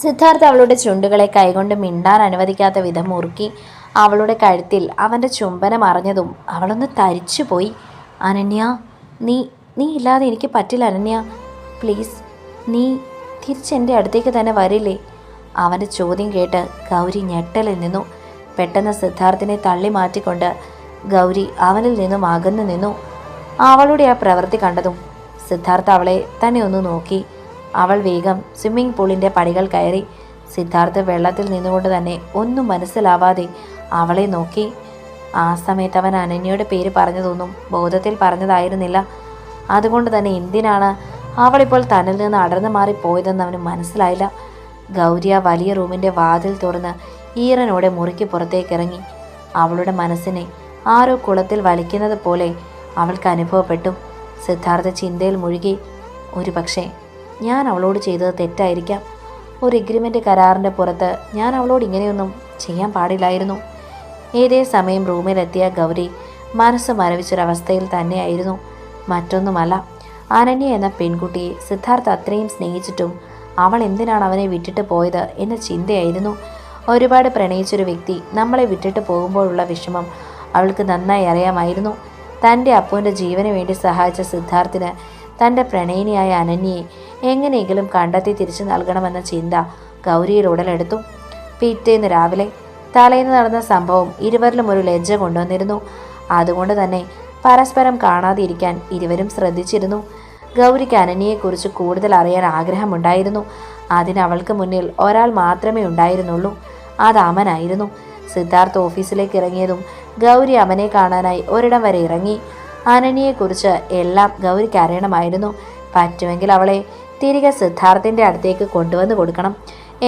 സിദ്ധാർത്ഥ അവളുടെ ചുണ്ടുകളെ കൈകൊണ്ട് മിണ്ടാൻ അനുവദിക്കാത്ത വിധം മുറുക്കി അവളുടെ കഴുത്തിൽ അവൻ്റെ ചുംബനം അറിഞ്ഞതും അവളൊന്ന് തരിച്ചുപോയി. അനന്യ, നീ നീ ഇല്ലാതെ എനിക്ക് പറ്റില്ല അനന്യ. പ്ലീസ്, നീ തിരിച്ചെൻ്റെ അടുത്തേക്ക് തന്നെ വരില്ലേ? അവൻ്റെ ചോദ്യം കേട്ട് ഗൗരി ഞെട്ടലിൽ നിന്നു. പെട്ടെന്ന് സിദ്ധാർത്ഥിനെ തള്ളി മാറ്റിക്കൊണ്ട് ഗൗരി അവനിൽ നിന്നും അകന്നു നിന്നു. അവളുടെ ആ പ്രവൃത്തി കണ്ടതും സിദ്ധാർത്ഥ അവളെ തന്നെ ഒന്ന് നോക്കി. അവൾ വേഗം സ്വിമ്മിംഗ് പൂളിൻ്റെ പടികൾ കയറി. സിദ്ധാർത്ഥ് വെള്ളത്തിൽ നിന്നുകൊണ്ട് തന്നെ ഒന്നും മനസ്സിലാവാതെ അവളെ നോക്കി. ആ സമയത്ത് അവൻ അനന്യയുടെ പേര് പറഞ്ഞതൊന്നും ബോധത്തിൽ പറഞ്ഞതായിരുന്നില്ല. അതുകൊണ്ട് തന്നെ എന്തിനാണ് അവളിപ്പോൾ തന്നിൽ നിന്ന് അടർന്നു മാറിപ്പോയതെന്ന് അവന് മനസ്സിലായില്ല. ഗൗരി ആ വലിയ റൂമിൻ്റെ വാതിൽ തുറന്ന് ഈറനോടെ മുറിക്ക് പുറത്തേക്ക് ഇറങ്ങി. അവളുടെ മനസ്സിനെ ആരോ കുളത്തിൽ വലിക്കുന്നത് പോലെ അവൾക്ക് അനുഭവപ്പെട്ടു. സിദ്ധാർത്ഥ ചിന്തയിൽ മുഴുകി. ഒരു പക്ഷേ ഞാൻ അവളോട് ചെയ്തത് തെറ്റായിരിക്കാം. ഒരു എഗ്രിമെൻ്റ് കരാറിൻ്റെ പുറത്ത് ഞാൻ അവളോട് ഇങ്ങനെയൊന്നും ചെയ്യാൻ പാടില്ലായിരുന്നു. ഏതേ സമയം റൂമിലെത്തിയ ഗൗരി മനസ്സ് മരവിച്ചൊരവസ്ഥയിൽ തന്നെയായിരുന്നു. മറ്റൊന്നുമല്ല, അനന്യ എന്ന പെൺകുട്ടിയെ സിദ്ധാർത്ഥ അത്രയും സ്നേഹിച്ചിട്ടും അവൾ എന്തിനാണ് അവനെ വിട്ടിട്ട് പോയത് എന്ന ചിന്തയായിരുന്നു. ഒരുപാട് പ്രണയിച്ചൊരു വ്യക്തി നമ്മളെ വിട്ടിട്ട് പോകുമ്പോഴുള്ള വിഷമം അവൾക്ക് നന്നായി അറിയാമായിരുന്നു. തൻ്റെ അപ്പുവിൻ്റെ ജീവന് വേണ്ടി സഹായിച്ച സിദ്ധാർത്ഥിന് തൻ്റെ പ്രണയിനിയായ അനന്യയെ എങ്ങനെയെങ്കിലും കണ്ടെത്തി തിരിച്ചു നൽകണമെന്ന ചിന്ത ഗൗരിയിൽ ഉടലെടുത്തു. പിറ്റേന്ന് രാവിലെ തലേന്ന് നടന്ന സംഭവം ഇരുവരിലും ഒരു ലജ്ജ കൊണ്ടുവന്നിരുന്നു. അതുകൊണ്ട് തന്നെ പരസ്പരം കാണാതെ ഇരിക്കാൻ ഇരുവരും ശ്രദ്ധിച്ചിരുന്നു. ഗൗരിക്ക് അനന്യയെക്കുറിച്ച് കൂടുതൽ അറിയാൻ ആഗ്രഹമുണ്ടായിരുന്നു. അതിന് അവൾക്ക് മുന്നിൽ ഒരാൾ മാത്രമേ ഉണ്ടായിരുന്നുള്ളൂ. അത് അമനായിരുന്നു. സിദ്ധാർത്ഥ് ഓഫീസിലേക്ക് ഇറങ്ങിയതും ഗൗരി അവനെ കാണാനായി ഒരിടം വരെ ഇറങ്ങി. അനന്യയെക്കുറിച്ച് എല്ലാം ഗൗരിക്ക് അറിയണമായിരുന്നു. പറ്റുമെങ്കിൽ അവളെ തിരികെ സിദ്ധാർത്ഥിൻ്റെ അടുത്തേക്ക് കൊണ്ടുവന്ന് കൊടുക്കണം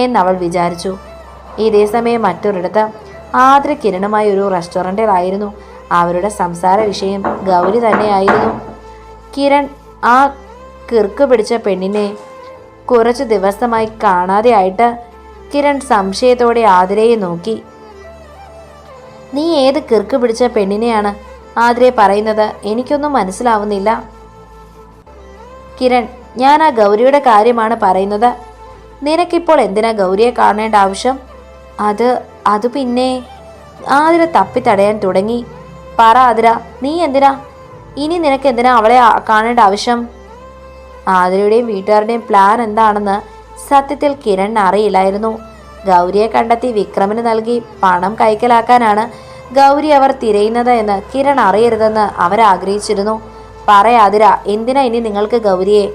എന്നവൾ വിചാരിച്ചു. ഇതേസമയം മറ്റൊരിടത്ത് ആദ്ര കിരണുമായി ഒരു റെസ്റ്റോറൻറ്റിലായിരുന്നു. അവരുടെ സംസാര വിഷയം ഗൗരി തന്നെയായിരുന്നു. കിരൺ ആ കിർക്ക് പിടിച്ച പെണ്ണിനെ കുറച്ച് ദിവസമായി കാണാതെ ആയിട്ട്. കിരൺ സംശയത്തോടെ ആതിരയെ നോക്കി. നീ ഏത് കിർക്ക് പിടിച്ച പെണ്ണിനെയാണ് ആതിരെ പറയുന്നത്? എനിക്കൊന്നും മനസ്സിലാവുന്നില്ല. കിരൺ, ഞാൻ ആ ഗൗരിയുടെ കാര്യമാണ് പറയുന്നത്. നിനക്കിപ്പോൾ എന്തിനാ ഗൗരിയെ കാണേണ്ട ആവശ്യം? അത് പിന്നെ ആതിര തപ്പിത്തടയാൻ തുടങ്ങി. പറ ആതിര, നീ എന്തിനാ ഇനി നിനക്ക് എന്തിനാ അവളെ കാണേണ്ട ആവശ്യം? ആതിരയുടെയും വീട്ടുകാരുടെയും പ്ലാൻ എന്താണെന്ന് സത്യത്തിൽ കിരൺ അറിയില്ലായിരുന്നു. ഗൗരിയെ കണ്ടെത്തി വിക്രമിന് നൽകി പണം കൈക്കലാക്കാനാണ് ഗൗരി അവർ തിരയുന്നത് എന്ന് കിരൺ അറിയരുതെന്ന് അവരാഗ്രഹിച്ചിരുന്നു. പറയാതിര, എന്തിനാ ഇനി നിങ്ങൾക്ക് ഗൗരിയെ?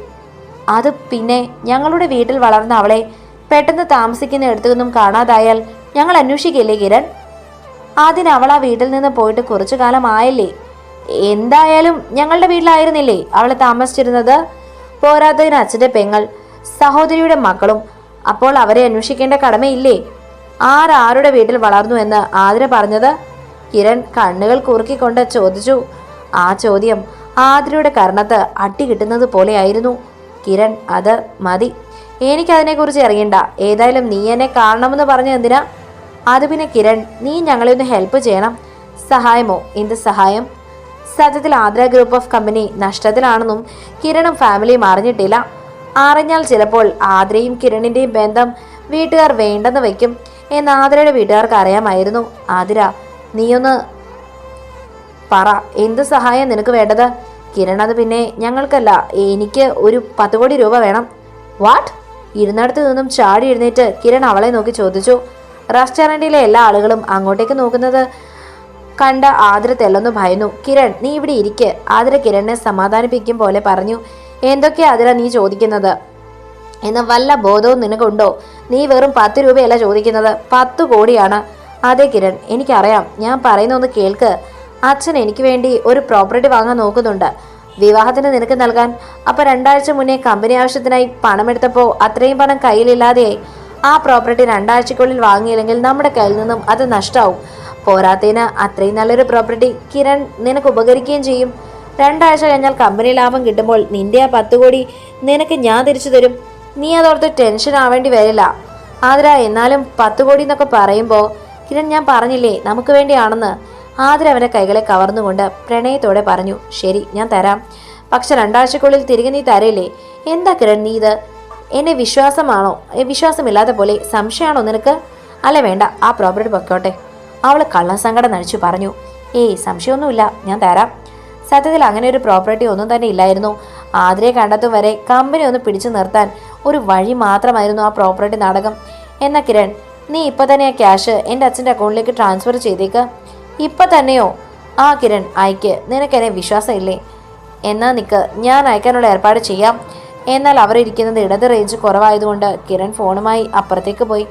അത് പിന്നെ ഞങ്ങളുടെ വീട്ടിൽ വളർന്ന അവളെ പെട്ടെന്ന് താമസിക്കുന്ന ഇടത്തുനിന്നും കാണാതായാൽ ഞങ്ങൾ അന്വേഷിക്കില്ലേ കിരൺ? അതിന് അവൾ ആ വീട്ടിൽ നിന്ന് പോയിട്ട് കുറച്ചു കാലമായല്ലേ? എന്തായാലും ഞങ്ങളുടെ വീട്ടിലായിരുന്നില്ലേ അവളെ താമസിച്ചിരുന്നത്? പോരാത്തതിന് അച്ഛൻ്റെ പെങ്ങൾ, സഹോദരിയുടെ മക്കളും. അപ്പോൾ അവരെ അന്വേഷിക്കേണ്ട കടമയില്ലേ? ആരുടെ വീട്ടിൽ വളർന്നു എന്ന് ആതിര പറഞ്ഞത്? കിരൺ കണ്ണുകൾ കുറുക്കിക്കൊണ്ട് ചോദിച്ചു. ആ ചോദ്യം ആതിരയുടെ കർണത്ത് അട്ടി കിട്ടുന്നത് പോലെയായിരുന്നു. കിരൺ, അത് മതി, എനിക്കതിനെക്കുറിച്ച് അറിയണ്ട. ഏതായാലും നീ എന്നെ കാണണമെന്ന് പറഞ്ഞ എന്തിനാ? അത് പിന്നെ കിരൺ, നീ ഞങ്ങളെ ഒന്ന് ഹെൽപ്പ് ചെയ്യണം. സഹായമോ? എന്ത് സഹായം? സത്യത്തിൽ ആതിര ഗ്രൂപ്പ് ഓഫ് കമ്പനി നഷ്ടത്തിലാണെന്നും കിരണും ഫാമിലിയും അറിഞ്ഞിട്ടില്ല. അറിഞ്ഞാൽ ചിലപ്പോൾ ആതിരയും കിരണിൻ്റെയും ബന്ധം വീട്ടുകാർ വേണ്ടെന്ന് വയ്ക്കും എന്ന് ആതിരയുടെ വീട്ടുകാർക്ക് അറിയാമായിരുന്നു. ആതിര, നീയൊന്ന് പറ, എന്ത് സഹായം നിനക്ക് വേണ്ടത്? കിരൺ, അത് പിന്നെ ഞങ്ങൾക്കല്ല, എനിക്ക് ഒരു 10 കോടി രൂപ വേണം. വാട്ട്? ഇരുന്നിടത്ത് നിന്നും ചാടി എഴുന്നേറ്റ് കിരൺ അവളെ നോക്കി ചോദിച്ചു. റെസ്റ്റോറൻറ്റിലെ എല്ലാ ആളുകളും അങ്ങോട്ടേക്ക് നോക്കുന്നത് കണ്ട ആതിര തെല്ലൊന്നു ഭയന്നു. കിരൺ, നീ ഇവിടെ ഇരിക്ക്. ആതിര കിരണിനെ സമാധാനിപ്പിക്കും പോലെ പറഞ്ഞു. എന്തൊക്കെയാ ആതിര നീ ചോദിക്കുന്നത്? എന്ന വല്ല ബോധവും നിനക്കുണ്ടോ? നീ വെറും 10 രൂപയല്ല ചോദിക്കുന്നത്, 10 കോടിയാണ്. അതെ കിരൺ, എനിക്കറിയാം. ഞാൻ പറയുന്ന ഒന്ന് കേൾക്ക്. അച്ഛൻ എനിക്ക് വേണ്ടി ഒരു പ്രോപ്പർട്ടി വാങ്ങാൻ നോക്കുന്നുണ്ട്, വിവാഹത്തിന് നിനക്ക് നൽകാൻ. അപ്പോൾ 2 ആഴ്ച മുന്നേ കമ്പനി ആവശ്യത്തിനായി പണമെടുത്തപ്പോൾ അത്രയും പണം കയ്യിലില്ലാതെയായി. ആ പ്രോപ്പർട്ടി 2 ആഴ്ചക്കുള്ളിൽ വാങ്ങിയില്ലെങ്കിൽ നമ്മുടെ കയ്യിൽ നിന്നും അത് നഷ്ടമാവും. പോരാത്തതിന് അത്രയും നല്ലൊരു പ്രോപ്പർട്ടി കിരൺ നിനക്ക് ഉപകരിക്കുകയും ചെയ്യും. 2 ആഴ്ച കഴിഞ്ഞാൽ കമ്പനി ലാഭം കിട്ടുമ്പോൾ നിന്റെ ആ 10 കോടി നിനക്ക് ഞാൻ തിരിച്ചു തരും. നീ അതോർത്ത് ടെൻഷൻ ആവേണ്ടി വരില്ല ആതിര. എന്നാലും 10 കോടി എന്നൊക്കെ പറയുമ്പോൾ കിരൺ, ഞാൻ പറഞ്ഞില്ലേ നമുക്ക് വേണ്ടിയാണെന്ന്. ആതിര അവൻ്റെ കൈകളെ കവർന്നുകൊണ്ട് പ്രണയത്തോടെ പറഞ്ഞു. ശരി, ഞാൻ തരാം. പക്ഷെ 2 ആഴ്ചക്കുള്ളിൽ തിരികെ നീ തരയില്ലേ? എന്താ കിരൺ നീ ഇത്? എന്നെ വിശ്വാസമില്ലാത്ത പോലെ സംശയമാണോ നിനക്ക്? അല്ല വേണ്ട, ആ പ്രോപ്പർട്ടി പൊക്കോട്ടെ. അവൾ കള്ളസങ്കടം നടിച്ചു പറഞ്ഞു. ഏയ് സംശയമൊന്നുമില്ല, ഞാൻ തരാം. സത്യത്തിൽ അങ്ങനെ ഒരു പ്രോപ്പർട്ടി ഒന്നും തന്നെ ഇല്ലായിരുന്നു. ആതിരയെ കണ്ടെത്തും വരെ കമ്പനി ഒന്ന് പിടിച്ചു നിർത്താൻ ഒരു വഴി മാത്രമായിരുന്നു ആ പ്രോപ്പർട്ടി നാടകം. എന്നാ കിരൺ, നീ ഇപ്പം തന്നെ ആ ക്യാഷ് എൻ്റെ അച്ഛൻ്റെ അക്കൗണ്ടിലേക്ക് ട്രാൻസ്ഫർ ചെയ്തേക്ക്. ഇപ്പം തന്നെയോ? ആ കിരൺ, അയക്ക്. നിനക്കെന്നെ വിശ്വാസമില്ലേ? എന്നാ നിൽക്ക്, ഞാൻ അയക്കാനുള്ള ഏർപ്പാട് ചെയ്യാം. എന്നാൽ അവരിയ്ക്കുന്നത് ഇടത് റേഞ്ച് കുറവായതുകൊണ്ട് കിരൺ ഫോണുമായി അപ്പുറത്തേക്ക് പോയി.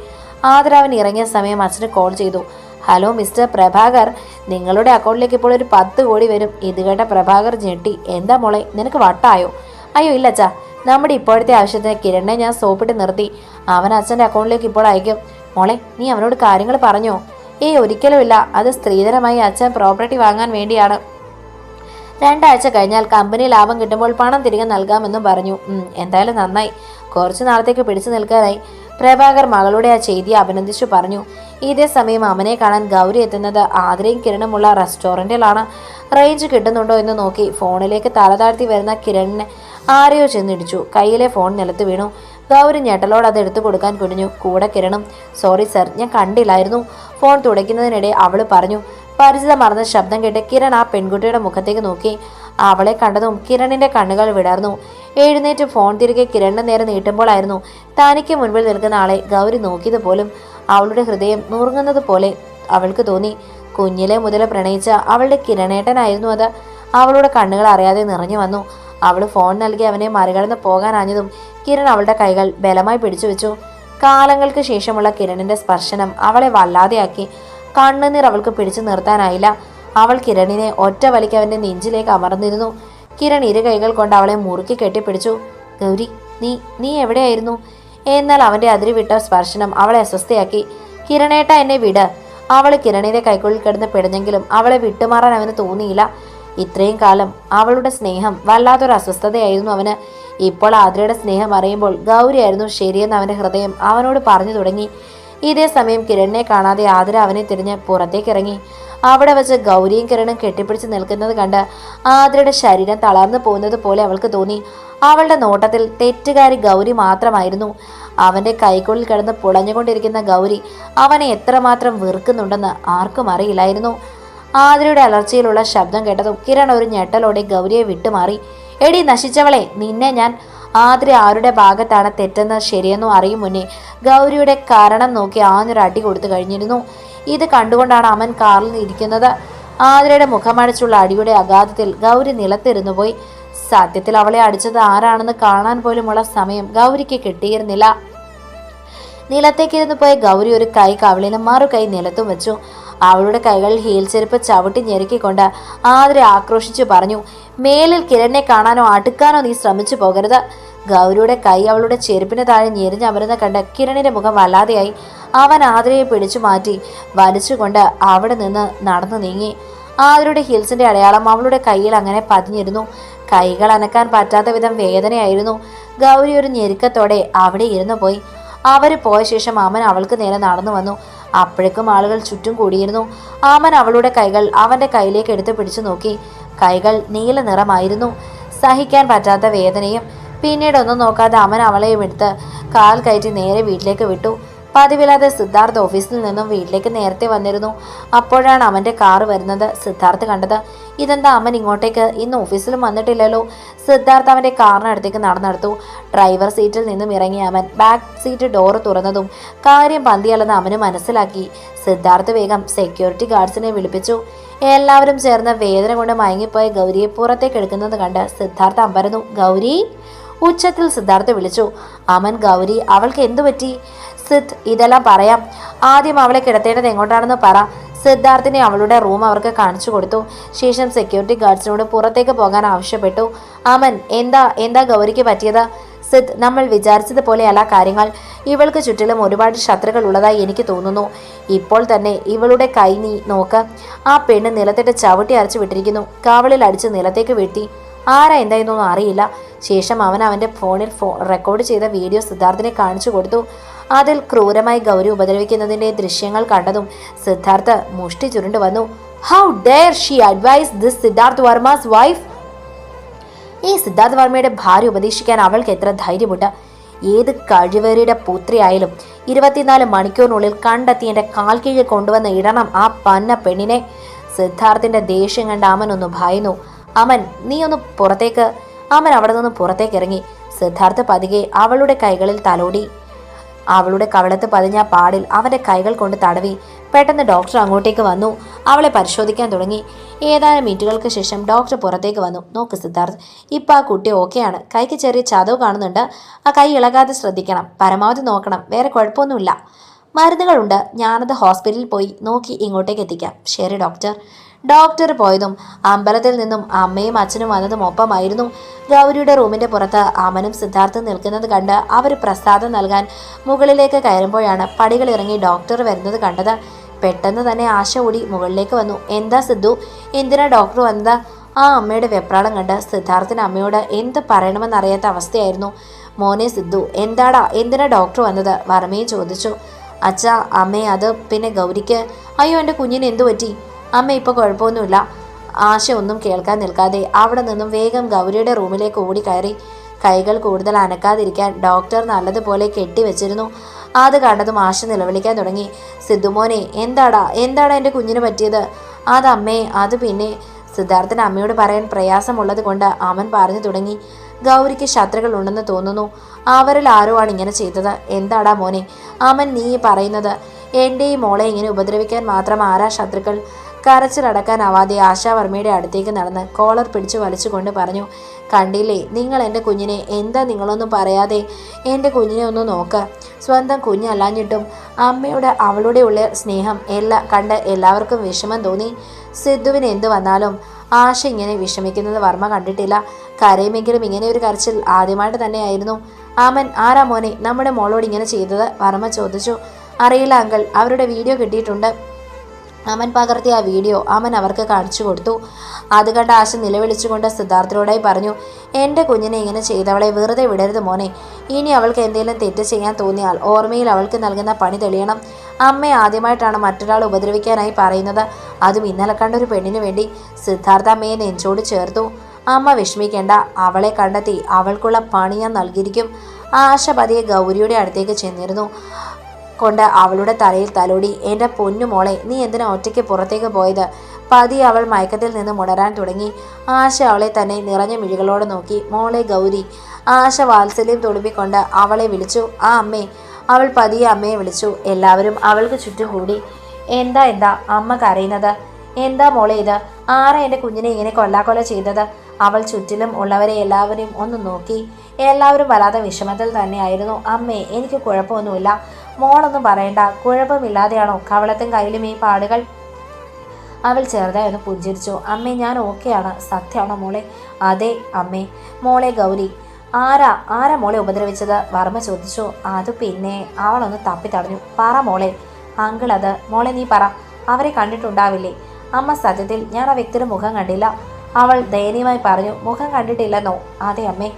ആദരാവൻ ഇറങ്ങിയ സമയം അച്ഛന് കോൾ ചെയ്തു. ഹലോ മിസ്റ്റർ പ്രഭാകർ, നിങ്ങളുടെ അക്കൗണ്ടിലേക്ക് ഇപ്പോൾ ഒരു 10 കോടി വരും. ഇത് കേട്ട പ്രഭാകർ ഞെട്ടി. എന്താ മോളെ, നിനക്ക് വട്ടായോ? അയ്യോ ഇല്ല അച്ഛാ, നമ്മുടെ ഇപ്പോഴത്തെ ആവശ്യത്തിന് കിരണിനെ ഞാൻ സോപ്പിട്ട് നിർത്തി. അവൻ അച്ഛൻ്റെ അക്കൗണ്ടിലേക്ക് ഇപ്പോൾ അയക്കും. മോളെ, നീ അവനോട് കാര്യങ്ങൾ പറഞ്ഞോ? ഏയ് ഒരിക്കലുമില്ല, അത് സ്ത്രീധനമായി അച്ഛൻ പ്രോപ്പർട്ടി വാങ്ങാൻ വേണ്ടിയാണ്. 2 ആഴ്ച കഴിഞ്ഞാൽ കമ്പനി ലാഭം കിട്ടുമ്പോൾ പണം തിരികെ നൽകാമെന്നും പറഞ്ഞു. എന്തായാലും നന്നായി, കുറച്ചു നാളത്തേക്ക് പിടിച്ചു നിൽക്കാനായി. പ്രഭാകർ മകളുടെ ആ ചെയ്തിയെ അഭിനന്ദിച്ചു പറഞ്ഞു. ഇതേ സമയം അമ്മനെ കാണാൻ ഗൗരി എത്തുന്നത് ആതിരയും കിരണുമുള്ള റെസ്റ്റോറൻറ്റിലാണ്. റേഞ്ച് കിട്ടുന്നുണ്ടോ എന്ന് നോക്കി ഫോണിലേക്ക് തല താഴ്ത്തി വരുന്ന കിരണിനെ ആരെയോ ചെന്നിടിച്ചു. കയ്യിലെ ഫോൺ നിലത്ത് വീണു. ഗൗരി ഞെട്ടലോട് അത് എടുത്തു കൊടുക്കാൻ കുനിഞ്ഞു. കൂടെ കിരണും. സോറി സർ, ഞാൻ കണ്ടില്ലായിരുന്നു. ഫോൺ തുടയ്ക്കുന്നതിനിടെ അവൾ പറഞ്ഞു. പരിചിതമറന്ന ശബ്ദം കേട്ട് കിരൺ ആ പെൺകുട്ടിയുടെ മുഖത്തേക്ക് നോക്കി. അവളെ കണ്ടതും കിരണിന്റെ കണ്ണുകൾ വിടർന്നു. എഴുന്നേറ്റ് ഫോൺ തിരികെ കിരണിന് നേരെ നീട്ടുമ്പോഴായിരുന്നു തനിക്ക് മുൻപിൽ നിൽക്കുന്ന ആളെ ഗൗരി നോക്കിയത് പോലും. അവളുടെ ഹൃദയം നുറുങ്ങുന്നത് പോലെ അവൾക്ക് തോന്നി. കുഞ്ഞിലെ മുതൽ പ്രണയിച്ച അവളുടെ കിരണേട്ടനായിരുന്നു അത്. അവളുടെ കണ്ണുകൾ അറിയാതെ നിറഞ്ഞു വന്നു. അവൾ ഫോൺ നൽകി അവനെ മറികടന്ന് പോകാനാഞ്ഞതും കിരൺ അവളുടെ കൈകൾ ബലമായി പിടിച്ചു വെച്ചു. കാലങ്ങൾക്ക് ശേഷമുള്ള കിരണിന്റെ സ്പർശനം അവളെ വല്ലാതെയാക്കി. കണ്ണുനീർ അവൾക്ക് പിടിച്ചു നിർത്താനായില്ല. അവൾ കിരണിനെ ഒറ്റ വലിക്ക് അവന്റെ നെഞ്ചിലേക്ക് അമർന്നിരുന്നു. കിരൺ ഇരു കൈകൾ കൊണ്ട് അവളെ മുറുക്കി കെട്ടിപ്പിടിച്ചു. ഗൗരി, നീ എവിടെയായിരുന്നു? എന്നാൽ അവന്റെ അതിരുവിട്ട സ്പർശനം അവളെ അസ്വസ്ഥയാക്കി. കിരണേട്ട, എന്നെ വിട്. അവൾ കിരണിന്റെ കൈക്കുള്ളിൽ കിടന്ന് പിടഞ്ഞെങ്കിലും അവളെ വിട്ടുമാറാൻ അവന് തോന്നിയില്ല. ഇത്രയും കാലം അവളുടെ സ്നേഹം വല്ലാത്തൊരു അസ്വസ്ഥതയായിരുന്നു അവന്. ഇപ്പോൾ ആതിരയുടെ സ്നേഹം അറിയുമ്പോൾ ഗൗരിയായിരുന്നു ശരിയെന്ന് അവന്റെ ഹൃദയം അവനോട് പറഞ്ഞു തുടങ്ങി. ഇതേ സമയം കിരണിനെ കാണാതെ ആതിര അവനെ തിരിഞ്ഞ് പുറത്തേക്കിറങ്ങി. അവിടെ വെച്ച് ഗൗരിയും കിരണും കെട്ടിപ്പിടിച്ച് നിൽക്കുന്നത് കണ്ട് ആതിരയുടെ ശരീരം തളർന്നു പോകുന്നത് പോലെ അവൾക്ക് തോന്നി. അവളുടെ നോട്ടത്തിൽ തെറ്റുകാരി ഗൗരി മാത്രമായിരുന്നു. അവന്റെ കൈക്കുള്ളിൽ കിടന്ന് പുളഞ്ഞുകൊണ്ടിരിക്കുന്ന ഗൗരി അവനെ എത്രമാത്രം വെറുക്കുന്നുണ്ടെന്ന് ആർക്കും അറിയില്ലായിരുന്നു. ആതിരയുടെ അലർച്ചയിലുള്ള ശബ്ദം കേട്ടതും കിരൺ ഒരു ഞെട്ടലോടെ ഗൗരിയെ വിട്ടുമാറി. എടി നശിച്ചവളെ, നിന്നെ ഞാൻ... ആതിര ആരുടെ ഭാഗത്താണ് തെറ്റെന്ന് ശരിയെന്നോ അറിയും മുന്നേ ഗൗരിയുടെ കാരണം നോക്കി ആഞ്ഞൊരു അടി കൊടുത്തു കഴിഞ്ഞിരുന്നു. ഇത് കണ്ടുകൊണ്ടാണ് അവൻ കാറിൽ ഇരിക്കുന്നത്. ആതിരയുടെ മുഖമടച്ചുള്ള അടിയുടെ അഗാധത്തിൽ ഗൗരി നിലത്തിരുന്നു പോയി. സത്യത്തിൽ അവളെ അടിച്ചത് ആരാണെന്ന് കാണാൻ പോലുമുള്ള സമയം ഗൗരിക്ക് കിട്ടിയിരുന്നില്ല. നിലത്തേക്കിരുന്നു പോയ ഗൗരി ഒരു കൈ കവിളിലും മറു കൈ നിലത്തും വെച്ചു. അവളുടെ കൈകളിൽ ഹീൽ ചെരുപ്പ് ചവിട്ടി ഞെരുക്കിക്കൊണ്ട് ആതിര ആക്രോശിച്ചു പറഞ്ഞു. മേലിൽ കിരണിനെ കാണാനോ അടുക്കാനോ നീ ശ്രമിച്ചു പോകരുത്. ഗൗരിയുടെ കൈ അവളുടെ ചെരുപ്പിന് താഴെ ഞെരിഞ്ഞമരുന്ന കണ്ട് കിരണിന്റെ മുഖം വല്ലാതെയായി. അവൻ ആതിരയെ പിടിച്ചു മാറ്റി വലിച്ചുകൊണ്ട് അവിടെ നിന്ന് നടന്നു നീങ്ങി. ആതിരയുടെ ഹീൽസിന്റെ അടയാളം അവളുടെ കൈയിൽ അങ്ങനെ പതിഞ്ഞിരുന്നു. കൈകൾ അനക്കാൻ പറ്റാത്ത വിധം വേദനയായിരുന്നു. ഗൗരി ഒരു ഞെരുക്കത്തോടെ അവിടെ ഇരുന്നു പോയി. അവര് പോയ ശേഷം അമൻ അവൾക്ക് നേരെ നടന്നു വന്നു. അപ്പോഴേക്കും ആളുകൾ ചുറ്റും കൂടിയിരുന്നു. അമൻ അവളുടെ കൈകൾ അവന്റെ കയ്യിലേക്ക് എടുത്ത് പിടിച്ചു നോക്കി. കൈകൾ നീല നിറമായിരുന്നു. സഹിക്കാൻ പറ്റാത്ത വേദനയും. പിന്നീട് ഒന്നും നോക്കാതെ അമൻ അവളെയും എടുത്ത് കാൽ കയറ്റി നേരെ വീട്ടിലേക്ക് വിട്ടു. പതിവില്ലാതെ സിദ്ധാർത്ഥ് ഓഫീസിൽ നിന്നും വീട്ടിലേക്ക് നേരത്തെ വന്നിരുന്നു. അപ്പോഴാണ് അവന്റെ കാറ് വരുന്നത് സിദ്ധാർത്ഥ് കണ്ടത്. ഇതെന്താ അമൻ ഇങ്ങോട്ടേക്ക്? ഇന്ന് ഓഫീസിലും വന്നിട്ടില്ലല്ലോ. സിദ്ധാർത്ഥ് അവന്റെ കാറിനടുത്തേക്ക് നടന്നെടുത്തു. ഡ്രൈവർ സീറ്റിൽ നിന്നും ഇറങ്ങിയ അവൻ ബാക്ക് സീറ്റ് ഡോറ് തുറന്നതും കാര്യം പന്തിയല്ലെന്ന് അവന് മനസ്സിലാക്കി. സിദ്ധാർത്ഥ് വേഗം സെക്യൂരിറ്റി ഗാർഡ്സിനെ വിളിപ്പിച്ചു. എല്ലാവരും ചേർന്ന് വേദന കൊണ്ട് മയങ്ങിപ്പോയ ഗൗരിയെ പുറത്തേക്ക് എടുക്കുന്നത് കണ്ട് സിദ്ധാർത്ഥ് അമ്പരന്നു. ഗൗരി! ഉച്ചത്തിൽ സിദ്ധാർത്ഥ് വിളിച്ചു. അമൻ, ഗൗരി, അവൾക്ക് എന്തു പറ്റി? സിദ്, ഇതെല്ലാം പറയാം. ആദ്യം അവളെ കിടത്തേണ്ടത് എങ്ങോട്ടാണെന്ന് പറ. സിദ്ധാർത്ഥിനെ അവളുടെ റൂം അവർക്ക് കാണിച്ചു കൊടുത്തു. ശേഷം സെക്യൂരിറ്റി ഗാർഡ്സിനോട് പുറത്തേക്ക് പോകാൻ ആവശ്യപ്പെട്ടു. അമൻ, എന്താ ഗൗരിക്ക് പറ്റിയത്? സിദ്, നമ്മൾ വിചാരിച്ചതുപോലെയല്ല കാര്യങ്ങൾ. ഇവൾക്ക് ചുറ്റിലും ഒരുപാട് ശത്രുക്കൾ ഉള്ളതായി എനിക്ക് തോന്നുന്നു. ഇപ്പോൾ തന്നെ ഇവളുടെ കൈ നീ നോക്ക്. ആ പെണ്ണ് നിലത്തിട്ട് ചവിട്ടി അരച്ചു വിട്ടിരിക്കുന്നു. കവളിൽ അടിച്ച് നിലത്തേക്ക് വീഴ്ത്തി. ആരാ എന്തായെന്നൊന്നും അറിയില്ല. ശേഷം അവന്റെ ഫോണിൽ റെക്കോർഡ് ചെയ്ത വീഡിയോ സിദ്ധാർത്ഥിനെ കാണിച്ചു കൊടുത്തു. അതിൽ ക്രൂരമായി ഗൗരി ഉപദ്രവിക്കുന്നതിന്റെ ദൃശ്യങ്ങൾ കണ്ടതും സിദ്ധാർത്ഥ് മുഷ്ടി ചുരുണ്ടു വന്നു. How dare she advise this Siddharth Varma's wife? ഈ സിദ്ധാർത്ഥ് വർമ്മയുടെ ഭാര്യ ഉപദേശിക്കാൻ അവൾക്ക് എത്ര ധൈര്യമുണ്ട്? ഏത് കഴിവേറിയുടെ പുത്രിയായാലും 24 മണിക്കൂറിനുള്ളിൽ കണ്ടെത്തി എൻ്റെ കാൽ കീഴിൽ കൊണ്ടുവന്ന് ഇടണം ആ പന്ന പെണ്ണിനെ. സിദ്ധാർത്ഥിന്റെ ദേഷ്യം കണ്ട് അമൻ ഒന്ന് ഭയന്നു. അമൻ, നീ ഒന്ന് പുറത്തേക്ക്. അമൻ അവിടെ നിന്ന് പുറത്തേക്ക് ഇറങ്ങി. സിദ്ധാർത്ഥ് പതിയെ അവളുടെ കൈകളിൽ തലോടി. അവളുടെ കവളത്ത് പതിഞ്ഞ പാടിൽ അവന്റെ കൈകൾ കൊണ്ട് തടവി. പെട്ടെന്ന് ഡോക്ടർ അങ്ങോട്ടേക്ക് വന്നു. അവളെ പരിശോധിക്കാൻ തുടങ്ങി. ഏതാനും മിനിറ്റുകൾക്ക് ശേഷം ഡോക്ടർ പുറത്തേക്ക് വന്നു. നോക്ക് സിദ്ധാർത്ഥ്, ഇപ്പം ആ കുട്ടി ഓക്കെയാണ്. കൈക്ക് ചെറിയ ചതവ് കാണുന്നുണ്ട്. ആ കൈ ഇളകാതെ ശ്രദ്ധിക്കണം. പരമാവധി നോക്കണം. വേറെ കുഴപ്പമൊന്നുമില്ല. മരുന്നുകളുണ്ട്. ഞാനത് ഹോസ്പിറ്റലിൽ പോയി നോക്കി ഇങ്ങോട്ടേക്ക് എത്തിക്കാം. ശരി ഡോക്ടർ. ഡോക്ടർ പോയതും അമ്പലത്തിൽ നിന്നും അമ്മയും അച്ഛനും വന്നതും ഒപ്പമായിരുന്നു. ഗൗരിയുടെ റൂമിന്റെ പുറത്ത് അമനും സിദ്ധാർത്ഥും നിൽക്കുന്നത് കണ്ട് അവർ പ്രസാദം നൽകാൻ മുകളിലേക്ക് കയറുമ്പോഴാണ് പടികൾ ഇറങ്ങി ഡോക്ടർ വരുന്നത് കണ്ടത്. പെട്ടെന്ന് തന്നെ ആശ ഓടി മുകളിലേക്ക് വന്നു. എന്താ സിദ്ധു, എന്തിനാ ഡോക്ടർ വന്നത്? ആ അമ്മയുടെ വെപ്രാളം കണ്ട് സിദ്ധാർത്ഥിന് അമ്മയോട് എന്ത് പറയണമെന്നറിയാത്ത അവസ്ഥയായിരുന്നു. മോനെ സിദ്ധു, എന്തിനാ ഡോക്ടർ വന്നത്? വർമ്മയും ചോദിച്ചു. അച്ഛാ, അമ്മേ, അത് പിന്നെ ഗൗരിക്ക്. അയ്യോ, എൻ്റെ കുഞ്ഞിന് എന്തു പറ്റി? അമ്മ ഇപ്പോൾ കുഴപ്പമൊന്നുമില്ല. ആശ ഒന്നും കേൾക്കാൻ നിൽക്കാതെ അവിടെ നിന്നും വേഗം ഗൗരിയുടെ റൂമിലേക്ക് ഓടിക്കയറി. കൈകൾ കൂടുതൽ അനക്കാതിരിക്കാൻ ഡോക്ടർ നല്ലതുപോലെ കെട്ടിവെച്ചിരുന്നു. അത് കണ്ടതും ആശ നിലവിളിക്കാൻ തുടങ്ങി. സിദ്ധുമോനെ, എന്താടാ എൻ്റെ കുഞ്ഞിന് പറ്റിയത്? അതമ്മേ, അത് പിന്നെ. സിദ്ധാർത്ഥന് അമ്മയോട് പറയാൻ പ്രയാസമുള്ളത് കൊണ്ട് അമൻ പറഞ്ഞു തുടങ്ങി. ഗൗരിക്ക് ശത്രുക്കൾ ഉണ്ടെന്ന് തോന്നുന്നു. അവരിൽ ആരോ ആണ് ഇങ്ങനെ ചെയ്തത്. എന്താടാ മോനെ അമൻ നീ പറയുന്നത്? എൻ്റെ ഈ മോളെ ഇങ്ങനെ ഉപദ്രവിക്കാൻ മാത്രം ആരാ ശത്രുക്കൾ? കരച്ചിലടക്കാനാവാതെ ആശാവർമ്മയുടെ അടുത്തേക്ക് നടന്ന് കോളർ പിടിച്ചു വലിച്ചുകൊണ്ട് പറഞ്ഞു. കണ്ടില്ലേ നിങ്ങൾ എൻ്റെ കുഞ്ഞിനെ? എന്താ നിങ്ങളൊന്നും പറയാതെ? എൻ്റെ കുഞ്ഞിനെ ഒന്ന് നോക്ക്. സ്വന്തം കുഞ്ഞല്ലാഞ്ഞിട്ടും അമ്മയുടെ അവളുടെ ഉള്ള സ്നേഹം കണ്ട് എല്ലാവർക്കും വിഷമം തോന്നി. സിദ്ധുവിന് എന്തു വന്നാലും ആശ ഇങ്ങനെ വിഷമിക്കുന്നത് വർമ്മ കണ്ടിട്ടില്ല. കരയുമെങ്കിലും ഇങ്ങനെ ഒരു കരച്ചിൽ ആദ്യമായിട്ട് തന്നെയായിരുന്നു. അമൻ, ആരാ മോനെ നമ്മുടെ മോളോട് ഇങ്ങനെ ചെയ്തത്? വർമ്മ ചോദിച്ചു. അറിയില്ല അങ്കിൾ, അവരുടെ വീഡിയോ കിട്ടിയിട്ടുണ്ട്. അമൻ പകർത്തിയ ആ വീഡിയോ അമൻ അവർക്ക് കാണിച്ചു കൊടുത്തു. അത് കണ്ട് ആശ നിലവിളിച്ചുകൊണ്ട് സിദ്ധാർത്ഥനോടായി പറഞ്ഞു. എൻ്റെ കുഞ്ഞിനെ ഇങ്ങനെ ചെയ്തവളെ വെറുതെ വിടരുത് മോനെ. ഇനി അവൾക്ക് എന്തെങ്കിലും തെറ്റ് ചെയ്യാൻ തോന്നിയാൽ ഓർമ്മയിൽ അവൾക്ക് നൽകുന്ന പണി തെളിയണം. അമ്മയെ ആദ്യമായിട്ടാണ് മറ്റൊരാൾ ഉപദ്രവിക്കാനായി പറയുന്നത്, അതും ഇന്നലെ കണ്ട ഒരു പെണ്ണിന് വേണ്ടി. സിദ്ധാർത്ഥ അമ്മയെ നെഞ്ചോട് ചേർത്തു. അമ്മ വിഷമിക്കേണ്ട, അവളെ കണ്ടെത്തി അവൾക്കുള്ള പണി ഞാൻ നൽകിയിരിക്കും. ആശ പതിയെ ഗൗരിയുടെ അടുത്തേക്ക് ചെന്നിരുന്നു കൊണ്ട് അവളുടെ തലയിൽ തലോടി. എൻ്റെ പൊന്നുമോളെ, നീ എന്തിനാ ഒറ്റയ്ക്ക് പുറത്തേക്ക് പോയത്? പതിയെ അവൾ മയക്കത്തിൽ നിന്ന് ഉണരാൻ തുടങ്ങി. ആശ അവളെ തന്നെ നിറഞ്ഞ മിഴികളോട് നോക്കി. മോളെ ഗൗരി. ആശ വാത്സല്യം തുളുമ്പിക്കൊണ്ട് അവളെ വിളിച്ചു. ആ അമ്മേ. അവൾ പതിയെ അമ്മയെ വിളിച്ചു. എല്ലാവരും അവൾക്ക് ചുറ്റും കൂടി. എന്താ അമ്മ കരയുന്നത്? എന്താ മോളെ ഇത്? ആരാ എൻ്റെ കുഞ്ഞിനെ ഇങ്ങനെ കൊല്ലാക്കൊല ചെയ്തത്? അവൾ ചുറ്റിലും ഉള്ളവരെ എല്ലാവരെയും ഒന്ന് നോക്കി. എല്ലാവരും വല്ലാതെ വിഷമത്തിൽ തന്നെയായിരുന്നു. അമ്മേ, എനിക്ക് കുഴപ്പമൊന്നുമില്ല. മോളൊന്നും പറയണ്ട. കുഴപ്പമില്ലാതെയാണോ കവളത്തും കയ്യിലും ഈ പാടുകൾ? അവൾ ചെറുതായി ഒന്ന് പുഞ്ചിരിച്ചു. അമ്മേ, ഞാൻ ഓക്കെയാണ്. സത്യമാണോ മോളെ? അതെ അമ്മേ. മോളെ ഗൗരി, ആരാ മോളെ ഉപദ്രവിച്ചത്? വർമ്മ ചോദിച്ചു. അത് പിന്നെ. അവളൊന്ന് തപ്പിത്തടഞ്ഞു. പറ മോളെ. അങ്കിൾ, അത് മോളെ നീ പറ. അവരെ കണ്ടിട്ടുണ്ടാവില്ലേ? അമ്മ, സത്യത്തിൽ ഞാൻ ആ വ്യക്തിയുടെ മുഖം കണ്ടില്ല. അവൾ ദയനീയമായി പറഞ്ഞു. മുഖം കണ്ടിട്ടില്ലെന്നോ? അതെ അമ്മേ.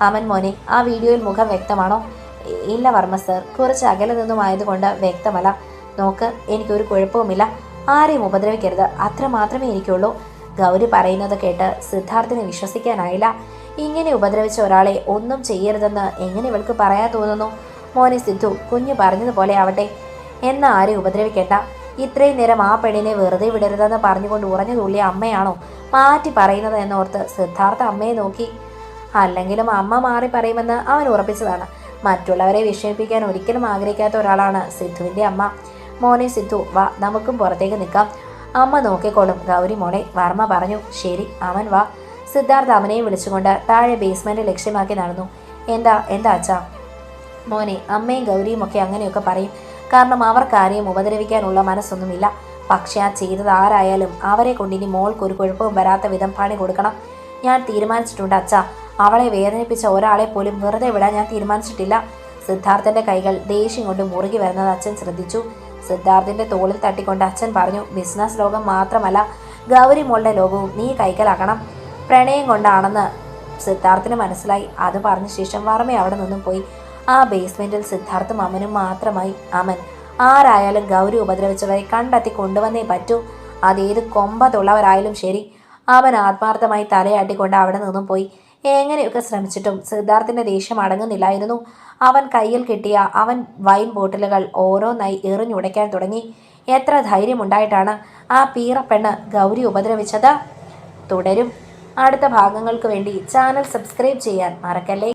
അമൻ മോനെ, ആ വീഡിയോയിൽ മുഖം വ്യക്തമാണോ? ഇല്ല വർമ്മ സർ, കുറച്ച് അകലെ നിന്നും ആയതുകൊണ്ട് വ്യക്തമല്ല. നോക്ക്, എനിക്കൊരു കുഴപ്പവുമില്ല. ആരെയും ഉപദ്രവിക്കരുത്, അത്ര മാത്രമേ എനിക്കുള്ളൂ. ഗൗരി പറയുന്നത് കേട്ട് സിദ്ധാർത്ഥിനെ വിശ്വസിക്കാനായില്ല. ഇങ്ങനെ ഉപദ്രവിച്ച ഒരാളെ ഒന്നും ചെയ്യരുതെന്ന് എങ്ങനെ ഇവൾക്ക് പറയാൻ തോന്നുന്നു? മോനെ സിദ്ധു, കുഞ്ഞു പറഞ്ഞതുപോലെ ആവട്ടെ. എന്നാ ആരെയും ഉപദ്രവിക്കേണ്ട. ഇത്രയും നേരം ആ പെണ്ണിനെ വെറുതെ വിടരുതെന്ന് പറഞ്ഞുകൊണ്ട് ഉറഞ്ഞു തുള്ളിയ അമ്മയാണോ മാറ്റി പറയുന്നത് എന്നോർത്ത് സിദ്ധാർത്ഥ അമ്മയെ നോക്കി. അല്ലെങ്കിലും അമ്മ മാറി പറയുമെന്ന് അവൻ ഉറപ്പിച്ചതാണ്. മറ്റുള്ളവരെ വിഷമിപ്പിക്കാൻ ഒരിക്കലും ആഗ്രഹിക്കാത്ത ഒരാളാണ് സിദ്ധുവിൻ്റെ അമ്മ. മോനെ സിദ്ധു, വാ, നമുക്കും പുറത്തേക്ക് നിൽക്കാം. അമ്മ നോക്കിക്കോളും ഗൗരി മോളെ, വർമ്മ പറഞ്ഞു. ശരി, അവൻ വാ. സിദ്ധാർത്ഥ അവനെയും വിളിച്ചുകൊണ്ട് താഴെ ബേസ്മെൻറ്റ് ലക്ഷ്യമാക്കി നടന്നു. എന്താ അച്ഛാ? മോനെ, അമ്മയും ഗൗരിയും ഒക്കെ അങ്ങനെയൊക്കെ പറയും. കാരണം അവർക്ക് ആരെയും ഉപദ്രവിക്കാനുള്ള മനസ്സൊന്നുമില്ല. പക്ഷെ ആ ചെയ്തത് ആരായാലും അവരെ കൊണ്ടിനി മോൾക്കൊരു കുഴപ്പവും വരാത്ത വിധം പണി കൊടുക്കണം. ഞാൻ തീരുമാനിച്ചിട്ടുണ്ട് അച്ഛാ. അവളെ വേദനിപ്പിച്ച ഒരാളെ പോലും വെറുതെ വിടാൻ ഞാൻ തീരുമാനിച്ചിട്ടില്ല. സിദ്ധാർത്ഥന്റെ കൈകൾ ദേഷ്യം കൊണ്ട് മുറുകി വരുന്നത് അച്ഛൻ ശ്രദ്ധിച്ചു. സിദ്ധാർത്ഥിന്റെ തോളിൽ തട്ടിക്കൊണ്ട് അച്ഛൻ പറഞ്ഞു. ബിസിനസ് ലോകം മാത്രമല്ല, ഗൗരി മോളുടെ ലോകവും നീ കൈക്കലാക്കണം. പ്രണയം കൊണ്ടാണെന്ന് സിദ്ധാർത്ഥിന് മനസ്സിലായി. അത് പറഞ്ഞ ശേഷം വർമ്മ അവിടെ നിന്നും പോയി. ആ ബേസ്മെന്റിൽ സിദ്ധാർത്ഥും അമനും മാത്രമായി. അമൻ, ആരായാലും ഗൗരി ഉപദ്രവിച്ചവരെ കണ്ടെത്തി കൊണ്ടുവന്നേ പറ്റൂ. അതേത് കൊമ്പത്തുള്ളവരായാലും ശരി. അവൻ ആത്മാർത്ഥമായി തലയാട്ടിക്കൊണ്ട് അവിടെ നിന്നും പോയി. എങ്ങനെയൊക്കെ ശ്രമിച്ചിട്ടും സിദ്ധാർത്ഥിന്റെ ദേഷ്യം അടങ്ങുന്നില്ലായിരുന്നു. അവൻ കയ്യിൽ കിട്ടിയ അവൻ വൈൻ ബോട്ടിലുകൾ ഓരോന്നായി എറിഞ്ഞുടയ്ക്കാൻ തുടങ്ങി. എത്ര ധൈര്യമുണ്ടായിട്ടാണ് ആ പീറപ്പെണ്ണ് ഗൗരി ഉപദ്രവിച്ചത്? തുടരും. അടുത്ത ഭാഗങ്ങൾക്ക് വേണ്ടി ചാനൽ സബ്സ്ക്രൈബ് ചെയ്യാൻ മറക്കല്ലേ.